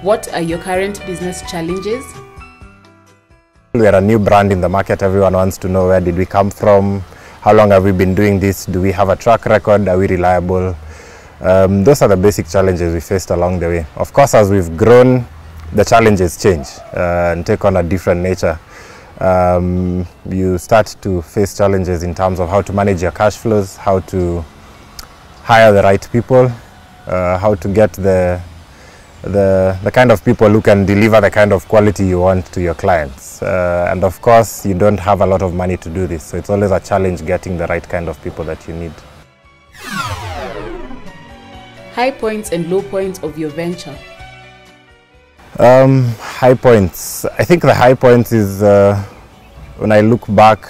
What are your current business challenges? We are a new brand in the market. Everyone wants to know, where did we come from? How long have we been doing this? Do we have a track record? Are we reliable? Those are the basic challenges we faced along the way. Of course, as we've grown, the challenges change and take on a different nature. You start to face challenges in terms of how to manage your cash flows, how to hire the right people, how to get the kind of people who can deliver the kind of quality you want to your clients. And of course, you don't have a lot of money to do this, so it's always a challenge getting the right kind of people that you need. High points and low points of your venture. High points. I think the high points is when I look back,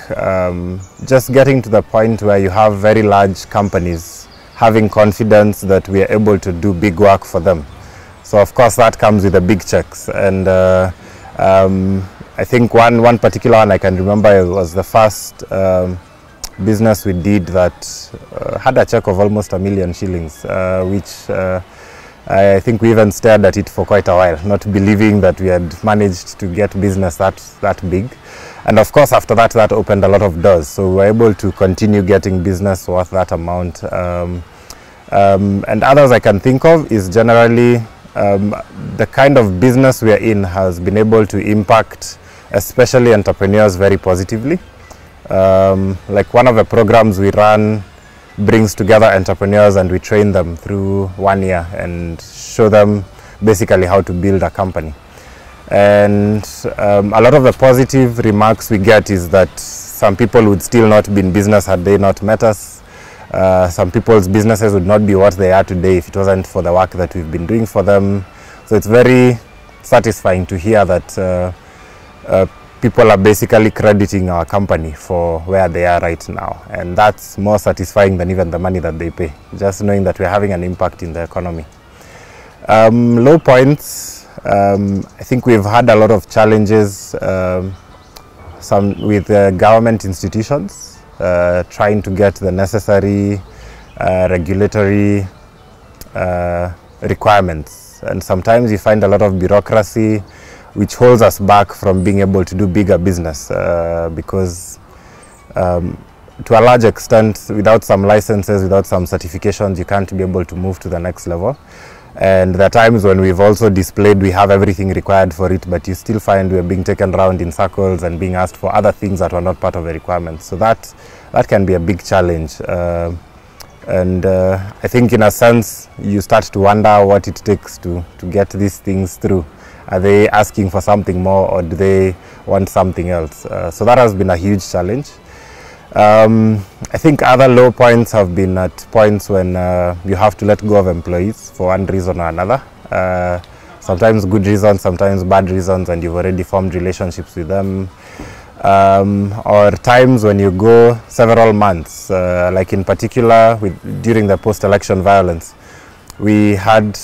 just getting to the point where you have very large companies having confidence that we are able to do big work for them. So of course that comes with the big checks, and I think one particular one I can remember was the first business we did that had a check of almost 1 million shillings, which I think we even stared at it for quite a while, not believing that we had managed to get business that big. And of course after that, that opened a lot of doors, so we were able to continue getting business worth that amount. And others I can think of is generally the kind of business we are in has been able to impact especially entrepreneurs very positively. Like one of the programs we run brings together entrepreneurs and we train them through 1 year and show them basically how to build a company. And a lot of the positive remarks we get is that some people would still not be in business had they not met us. Some people's businesses would not be what they are today if it wasn't for the work that we've been doing for them. So it's very satisfying to hear that people are basically crediting our company for where they are right now, and that's more satisfying than even the money that they pay, just knowing that we're having an impact in the economy. Low points, I think we've had a lot of challenges with government institutions, trying to get the necessary regulatory requirements, and sometimes you find a lot of bureaucracy which holds us back from being able to do bigger business, because to a large extent, without some licenses, without some certifications, you can't be able to move to the next level. And there are times when we've also displayed we have everything required for it, but you still find we're being taken around in circles and being asked for other things that were not part of the requirements. So that can be a big challenge. And I think in a sense, you start to wonder what it takes to get these things through. Are they asking for something more, or do they want something else? So that has been a huge challenge. I think other low points have been at points when you have to let go of employees for one reason or another. Sometimes good reasons, sometimes bad reasons, and you've already formed relationships with them. Or times when you go several months, like in particular during the post-election violence, we had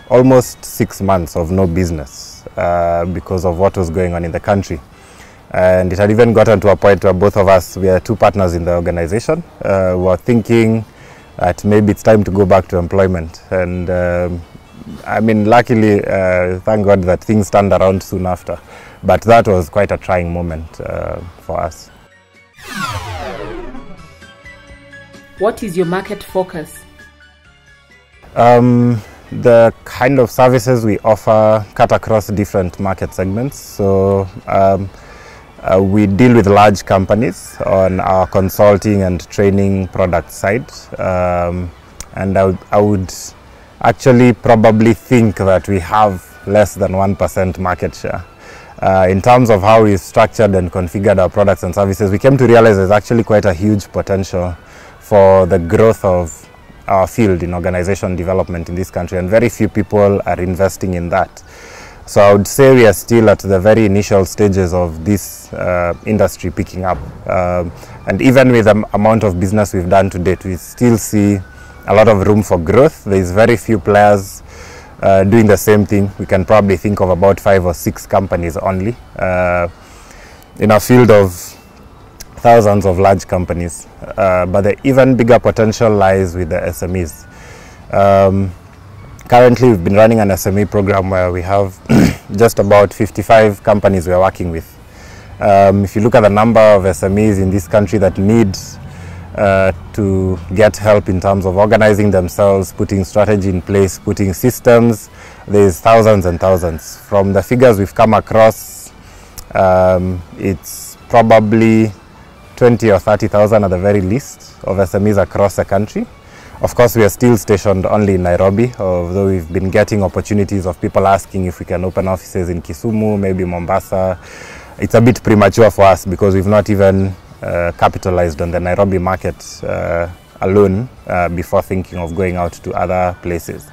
almost 6 months of no business because of what was going on in the country. And it had even gotten to a point where both of us, we are two partners in the organization, were thinking that maybe it's time to go back to employment. And I mean, luckily, thank God that things turned around soon after. But that was quite a trying moment for us. What is your market focus? The kind of services we offer cut across different market segments. So we deal with large companies on our consulting and training product side. And I would actually probably think that we have less than 1% market share. In terms of how we structured and configured our products and services, we came to realize there's actually quite a huge potential for the growth of our field in organization development in this country, and very few people are investing in that. So I would say we are still at the very initial stages of this industry picking up. And even with the amount of business we've done to date, we still see a lot of room for growth. There's very few players doing the same thing. We can probably think of about 5 or 6 companies only in a field of thousands of large companies. But the even bigger potential lies with the SMEs. Currently, we've been running an SME program where we have just about 55 companies we are working with. If you look at the number of SMEs in this country that need to get help in terms of organizing themselves, putting strategy in place, putting systems, there's thousands and thousands. From the figures we've come across, it's probably 20 or 30,000 at the very least of SMEs across the country. Of course, we are still stationed only in Nairobi, although we've been getting opportunities of people asking if we can open offices in Kisumu, maybe Mombasa. It's a bit premature for us because we've not even capitalized on the Nairobi market alone before thinking of going out to other places.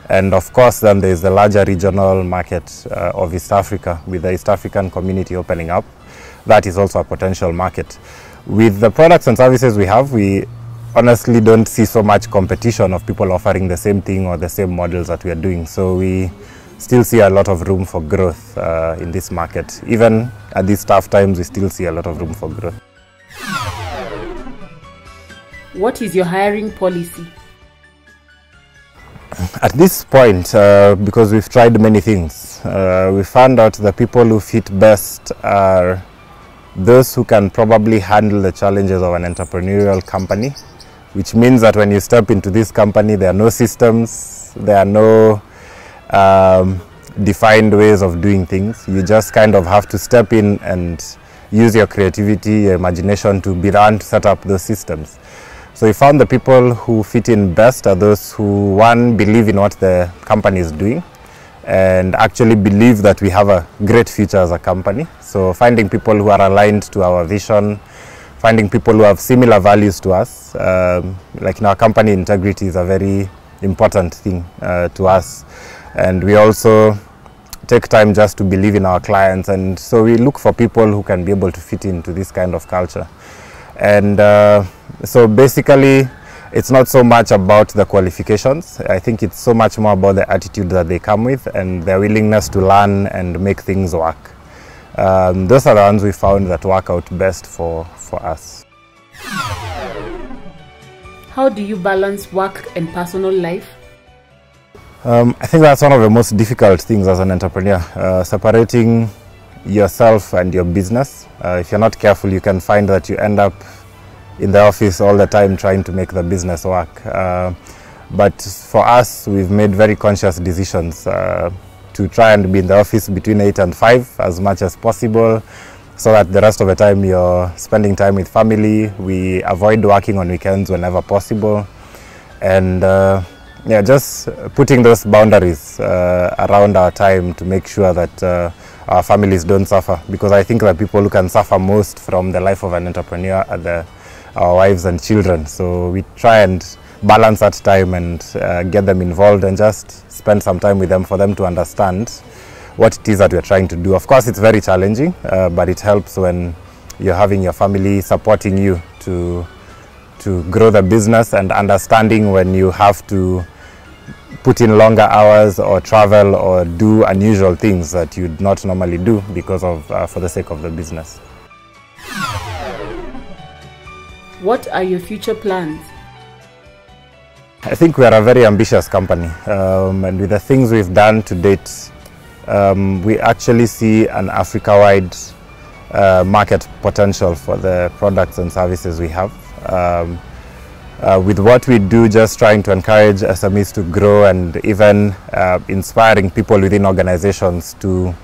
And of course, then there's the larger regional market of East Africa, with the East African community opening up. That is also a potential market. With the products and services we have, we honestly don't see so much competition of people offering the same thing or the same models that we are doing. So we still see a lot of room for growth in this market. Even at these tough times, we still see a lot of room for growth. What is your hiring policy? At this point, because we've tried many things, we found out the people who fit best are those who can probably handle the challenges of an entrepreneurial company, which means that when you step into this company, there are no systems, there are no defined ways of doing things. You just kind of have to step in and use your creativity, your imagination to be around to set up those systems. So we found the people who fit in best are those who, one, believe in what the company is doing and actually believe that we have a great future as a company. So finding people who are aligned to our vision, finding people who have similar values to us. Like in our company, integrity is a very important thing to us. And we also take time just to believe in our clients. And so we look for people who can be able to fit into this kind of culture. And so basically, it's not so much about the qualifications. I think it's so much more about the attitude that they come with and their willingness to learn and make things work. Those are the ones we found that work out best for us. How do you balance work and personal life? I think that's one of the most difficult things as an entrepreneur, separating yourself and your business. If you're not careful, you can find that you end up in the office all the time trying to make the business work. But for us, we've made very conscious decisions to try and be in the office between 8 and 5 as much as possible, so that the rest of the time you're spending time with family. We avoid working on weekends whenever possible. And yeah, just putting those boundaries around our time to make sure that our families don't suffer, because I think the people who can suffer most from the life of an entrepreneur are our wives and children. So we try and balance that time and get them involved and just spend some time with them for them to understand what it is that we're trying to do. Of course, it's very challenging, but it helps when you're having your family supporting you to grow the business, and understanding when you have to put in longer hours or travel or do unusual things that you'd not normally do because of for the sake of the business. What are your future plans? I think we are a very ambitious company, and with the things we've done to date, we actually see an Africa-wide market potential for the products and services we have. With what we do, just trying to encourage SMEs to grow and even inspiring people within organizations to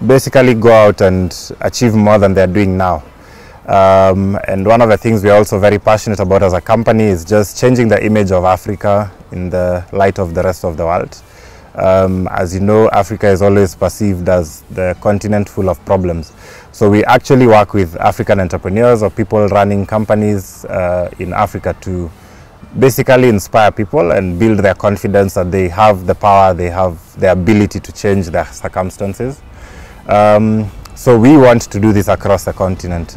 basically go out and achieve more than they're doing now. And one of the things we're also very passionate about as a company is just changing the image of Africa in the light of the rest of the world. As you know, Africa is always perceived as the continent full of problems. So we actually work with African entrepreneurs or people running companies in Africa to basically inspire people and build their confidence that they have the power, they have the ability to change their circumstances. So we want to do this across the continent.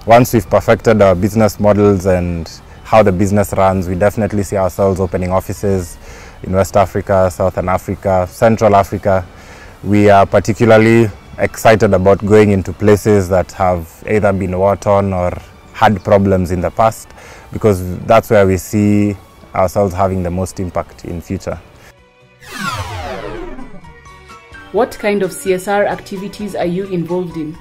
Once we've perfected our business models and how the business runs, we definitely see ourselves opening offices in West Africa, Southern Africa, Central Africa. We are particularly excited about going into places that have either been war-torn or had problems in the past, because that's where we see ourselves having the most impact in future. What kind of CSR activities are you involved in?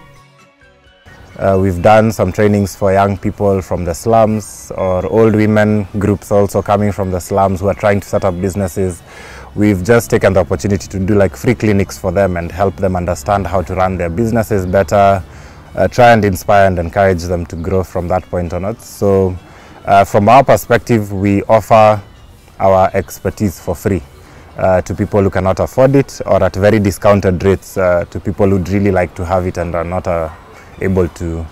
We've done some trainings for young people from the slums, or old women groups also coming from the slums who are trying to set up businesses. We've just taken the opportunity to do like free clinics for them and help them understand how to run their businesses better, try and inspire and encourage them to grow from that point onwards. So from our perspective, we offer our expertise for free to people who cannot afford it, or at very discounted rates to people who'd really like to have it and are not able to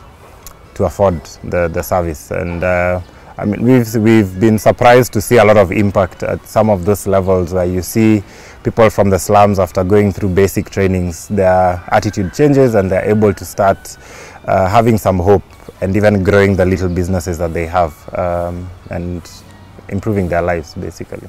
afford the service. And I mean, we've been surprised to see a lot of impact at some of those levels where you see people from the slums, after going through basic trainings, their attitude changes and they're able to start having some hope and even growing the little businesses that they have and improving their lives basically.